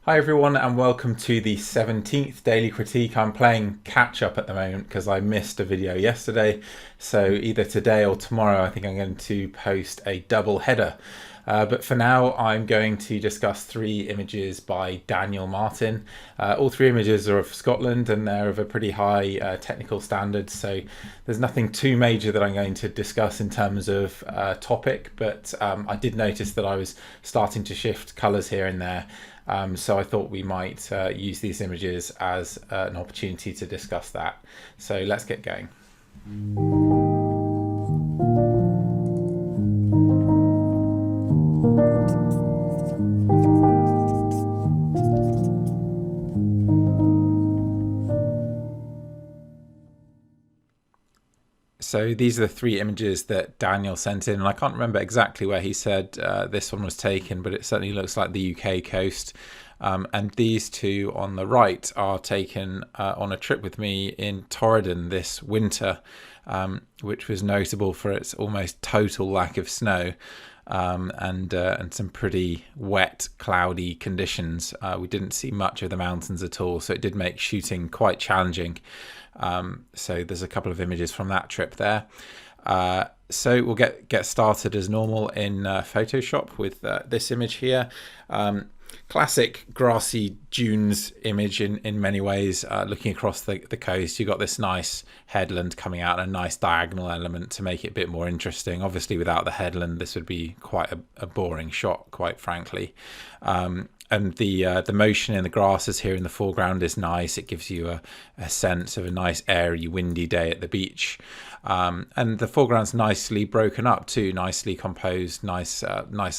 Hi everyone and welcome to the 17th Daily Critique. I'm playing catch up at the moment because I missed a video yesterday. So either today or tomorrow I think I'm going to post a double header. But for now I'm going to discuss three images by Daniel Martin. All three images are of Scotland and they're of a pretty high technical standard. So there's nothing too major that I'm going to discuss in terms of topic. But I did notice that I was starting to shift colours here and there. So I thought we might use these images as an opportunity to discuss that. So let's get going. So these are the three images that Daniel sent in, and I can't remember exactly where he said this one was taken, but it certainly looks like the UK coast. And these two on the right are taken on a trip with me in Torridon this winter, which was notable for its almost total lack of snow. And some pretty wet, cloudy conditions. We didn't see much of the mountains at all, so it did make shooting quite challenging. So there's a couple of images from that trip there. So we'll get started as normal in Photoshop with this image here. Classic grassy dunes image in many ways, looking across the coast. You've got this nice headland coming out and a nice diagonal element to make it a bit more interesting. Obviously without the headland this would be quite a boring shot, quite frankly. And the motion in the grasses here in the foreground is nice. It gives you a sense of a nice airy windy day at the beach. And the foreground's nicely broken up too, nicely composed, nice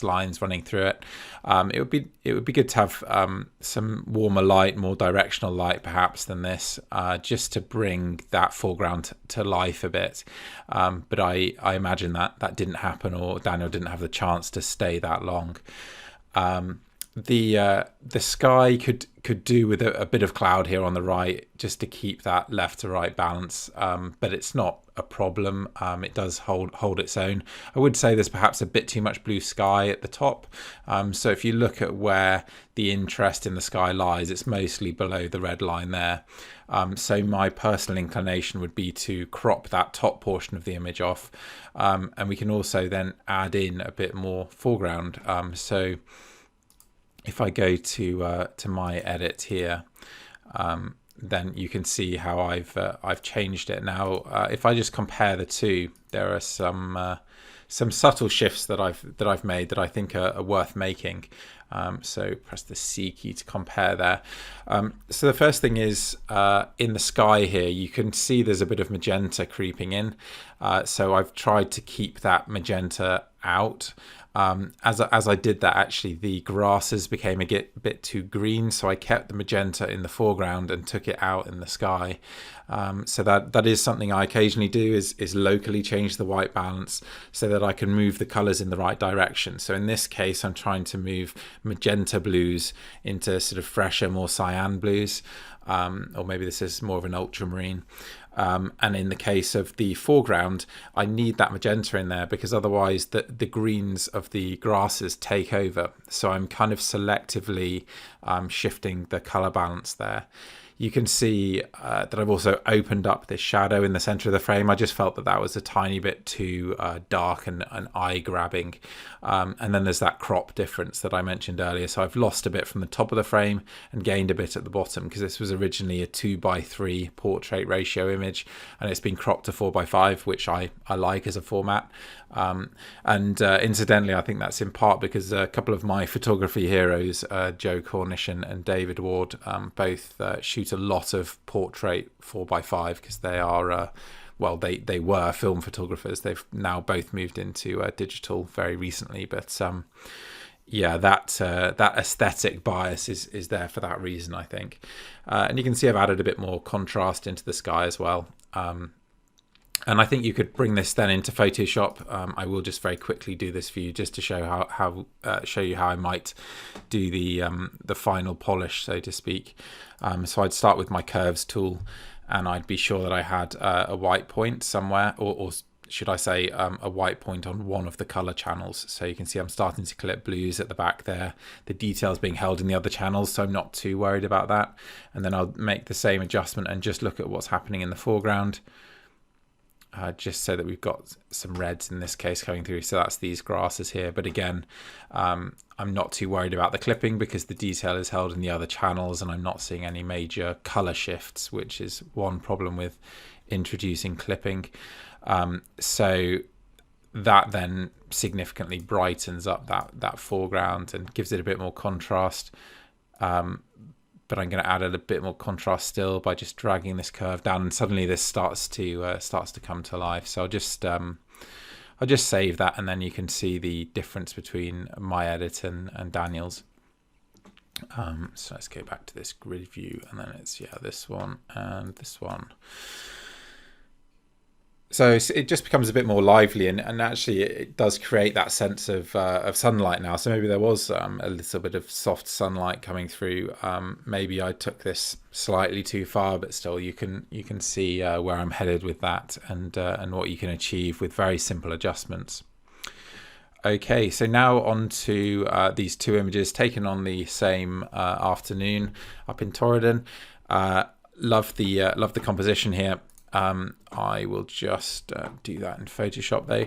lines running through it. It would be good to have some warmer light, more directional light perhaps than this, just to bring that foreground to life a bit. But I imagine that didn't happen, or Daniel didn't have the chance to stay that long. The sky could do with a bit of cloud here on the right, just to keep that left to right balance, but it's not a problem. It does hold its own. I would say there's perhaps a bit too much blue sky at the top, so if you look at where the interest in the sky lies, it's mostly below the red line there. So my personal inclination would be to crop that top portion of the image off, and we can also then add in a bit more foreground. So if I go to my edit here, then you can see how I've changed it. Now, if I just compare the two, there are some subtle shifts that I've made that I think are worth making. So press the C key to compare there. So the first thing is in the sky here, you can see there's a bit of magenta creeping in. So I've tried to keep that magenta out. As I did that, actually the grasses became a bit too green, so I kept the magenta in the foreground and took it out in the sky. So that is something I occasionally do, is locally change the white balance so that I can move the colors in the right direction. So in this case I'm trying to move magenta blues into sort of fresher, more cyan blues, or maybe this is more of an ultramarine. And in the case of the foreground, I need that magenta in there because otherwise the greens of the grasses take over. So I'm kind of selectively shifting the color balance there. You can see that I've also opened up this shadow in the center of the frame. I just felt that was a tiny bit too dark and eye-grabbing. And then there's that crop difference that I mentioned earlier. So I've lost a bit from the top of the frame and gained a bit at the bottom, because this was originally a 2:3 portrait ratio image, and it's been cropped to 4:5, which I like as a format. Incidentally, I think that's in part because a couple of my photography heroes, Joe Cornish and David Ward, both shoot a lot of portrait 4:5 because they are they were film photographers. They've now both moved into digital very recently, but yeah, that aesthetic bias is there for that reason, I think. And you can see I've added a bit more contrast into the sky as well. And I think you could bring this then into Photoshop. I will just very quickly do this for you, just to show show you how I might do the final polish, so to speak. So I'd start with my curves tool, and I'd be sure that I had a white point somewhere, or should I say, a white point on one of the color channels. So you can see I'm starting to clip blues at the back there. The detail's being held in the other channels, so I'm not too worried about that. And then I'll make the same adjustment and just look at what's happening in the foreground. Just so that we've got some reds in this case coming through. So that's these grasses here. But again, I'm not too worried about the clipping because the detail is held in the other channels and I'm not seeing any major color shifts, which is one problem with introducing clipping. So that then significantly brightens up that foreground and gives it a bit more contrast. But I'm going to add a bit more contrast still by just dragging this curve down, and suddenly this starts to come to life. So I'll just save that, and then you can see the difference between my edit and Daniel's. So let's go back to this grid view, and then it's this one and this one. So it just becomes a bit more lively, and actually it does create that sense of sunlight now. So maybe there was a little bit of soft sunlight coming through. Maybe I took this slightly too far, but still you can see where I'm headed with that, and what you can achieve with very simple adjustments. Okay, so now on to these two images taken on the same afternoon up in Torridon. Love the composition here. I will just do that in Photoshop though.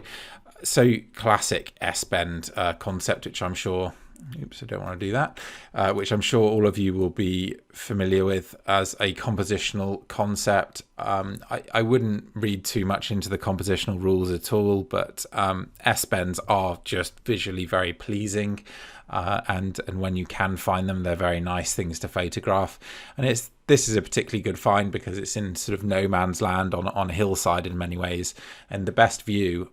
So classic S-bend concept, which I'm sure, oops, I don't want to do that, which I'm sure all of you will be familiar with as a compositional concept. I wouldn't read too much into the compositional rules at all, but S-bends are just visually very pleasing. And when you can find them, they're very nice things to photograph. And this is a particularly good find because it's in sort of no man's land on a hillside in many ways. And the best view,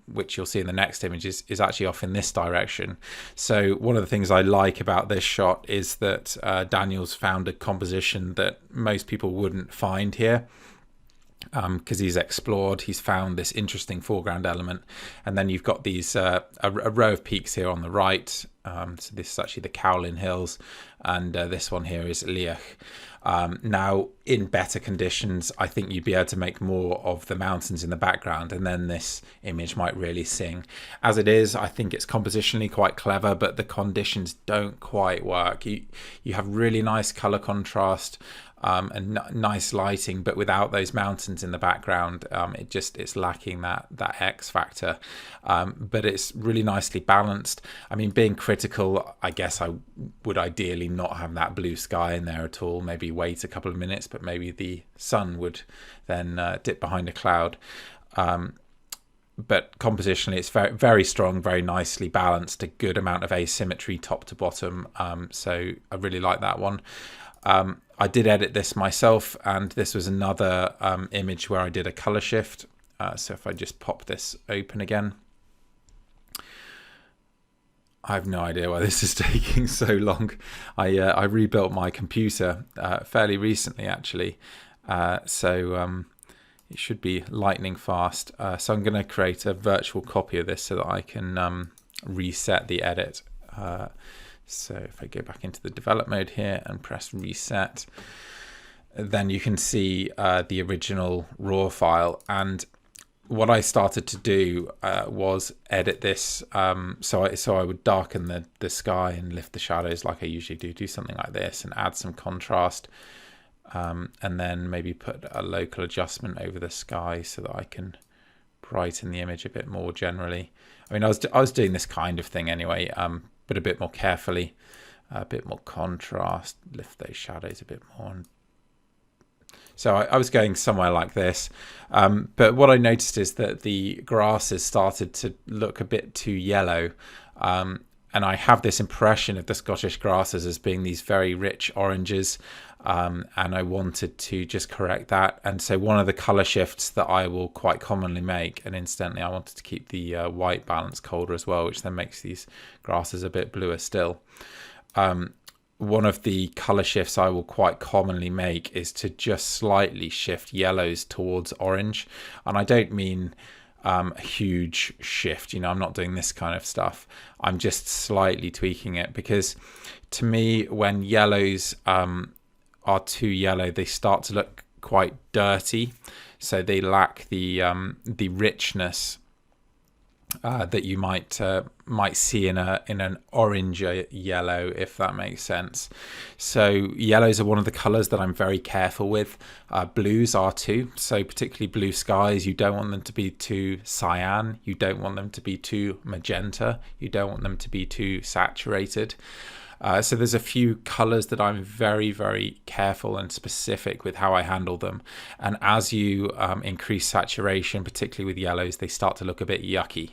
which you'll see in the next image, is actually off in this direction. So one of the things I like about this shot is that Daniel's found a composition that most people wouldn't find here. Because he's found this interesting foreground element, and then you've got these a row of peaks here on the right. So this is actually the Cowlin Hills, and this one here is Liach. Now, in better conditions, I think you'd be able to make more of the mountains in the background, and then this image might really sing. As it is, I think it's compositionally quite clever, but the conditions don't quite work. You have really nice color contrast. And nice lighting, but without those mountains in the background, it's lacking that X factor. But it's really nicely balanced. I mean, being critical, I guess I would ideally not have that blue sky in there at all. Maybe wait a couple of minutes, but maybe the sun would then dip behind a cloud. But compositionally, it's very, very strong, very nicely balanced, a good amount of asymmetry top to bottom. So I really like that one. I did edit this myself, and this was another image where I did a color shift. So if I just pop this open again, I have no idea why this is taking so long. I rebuilt my computer fairly recently, actually. So it should be lightning fast. So I'm going to create a virtual copy of this so that I can reset the edit. So if I go back into the develop mode here and press reset, then you can see the original raw file. And what I started to do was edit this. So I would darken the sky and lift the shadows like I usually do something like this, and add some contrast. And then maybe put a local adjustment over the sky so that I can brighten the image a bit more generally. I mean, I was doing this kind of thing anyway, but a bit more carefully, a bit more contrast, lift those shadows a bit more. So I was going somewhere like this, but what I noticed is that the grasses started to look a bit too yellow, and I have this impression of the Scottish grasses as being these very rich oranges, and I wanted to just correct that. And so one of the color shifts that I will quite commonly make, and incidentally I wanted to keep the white balance colder as well, which then makes these grasses a bit bluer still. One of the color shifts I will quite commonly make is to just slightly shift yellows towards orange. And I don't mean a huge shift, I'm not doing this kind of stuff. I'm just slightly tweaking it, because to me, when yellows are too yellow, they start to look quite dirty, so they lack the richness that you might see in an orange yellow, if that makes sense. So yellows are one of the colours that I'm very careful with. Blues are too. So particularly blue skies, you don't want them to be too cyan. You don't want them to be too magenta. You don't want them to be too saturated. So there's a few colours that I'm very, very careful and specific with how I handle them. And as you increase saturation, particularly with yellows, they start to look a bit yucky.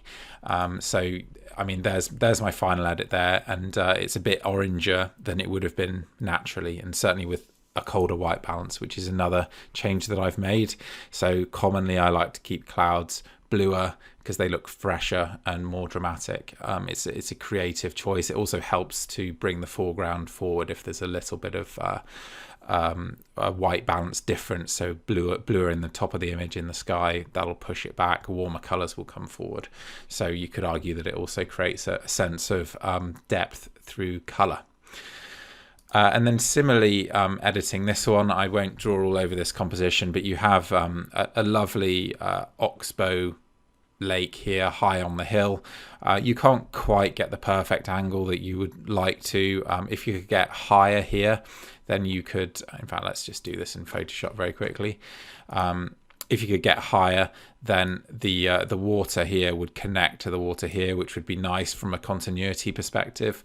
So, I mean, there's my final edit there. And it's a bit oranger than it would have been naturally. And certainly with a colder white balance, which is another change that I've made. So commonly I like to keep clouds bluer because they look fresher and more dramatic. It's a creative choice. It also helps to bring the foreground forward if there's a little bit of a white balance difference. So bluer in the top of the image in the sky, that'll push it back. Warmer colours will come forward. So you could argue that it also creates a sense of depth through colour. And then similarly, editing this one, I won't draw all over this composition, but you have a lovely oxbow lake here high on the hill. You can't quite get the perfect angle that you would like to. If you could get higher here, then you could, in fact, let's just do this in Photoshop very quickly. If you could get higher, then the water here would connect to the water here, which would be nice from a continuity perspective.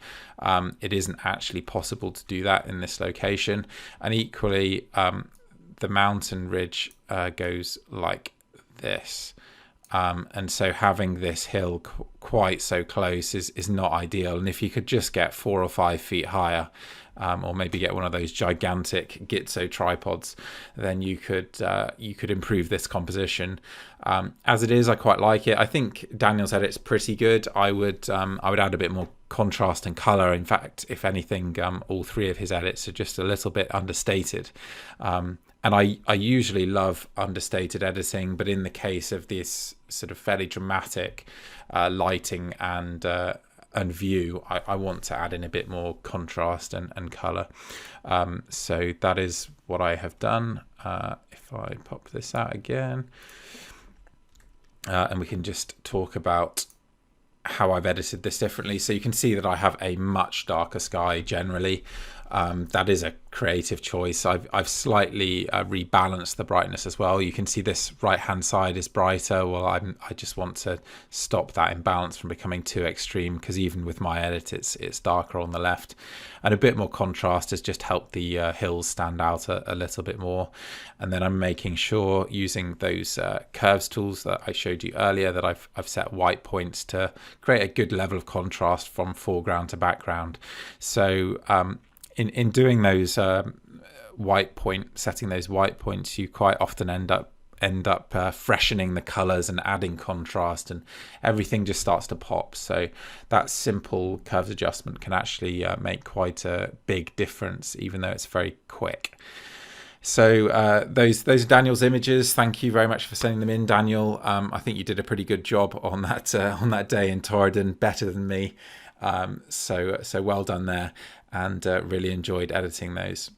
It isn't actually possible to do that in this location. And equally, the mountain ridge goes like this. And so having this hill quite so close is not ideal. And if you could just get 4 or 5 feet higher, or maybe get one of those gigantic Gitzo tripods, then you could improve this composition. As it is, I quite like it. I think Daniel's edit's pretty good. I would add a bit more contrast and color. In fact, if anything, all three of his edits are just a little bit understated. And I usually love understated editing, but in the case of this sort of fairly dramatic lighting and view, I want to add in a bit more contrast and color. So that is what I have done. If I pop this out again, and we can just talk about how I've edited this differently. So you can see that I have a much darker sky generally. That is a creative choice. I've slightly rebalanced the brightness as well. You can see this right hand side is brighter. Well, I just want to stop that imbalance from becoming too extreme, because even with my edit it's darker on the left, and a bit more contrast has just helped the hills stand out a little bit more. And then I'm making sure, using those curves tools that I showed you earlier, that I've set white points to create a good level of contrast from foreground to background. So in doing those setting those white points, you quite often end up freshening the colors and adding contrast, and everything just starts to pop. So that simple curves adjustment can actually make quite a big difference, even though it's very quick. So those are Daniel's images. Thank you very much for sending them in, Daniel. I think you did a pretty good job on that day in Torridon, better than me. So well done there, and really enjoyed editing those.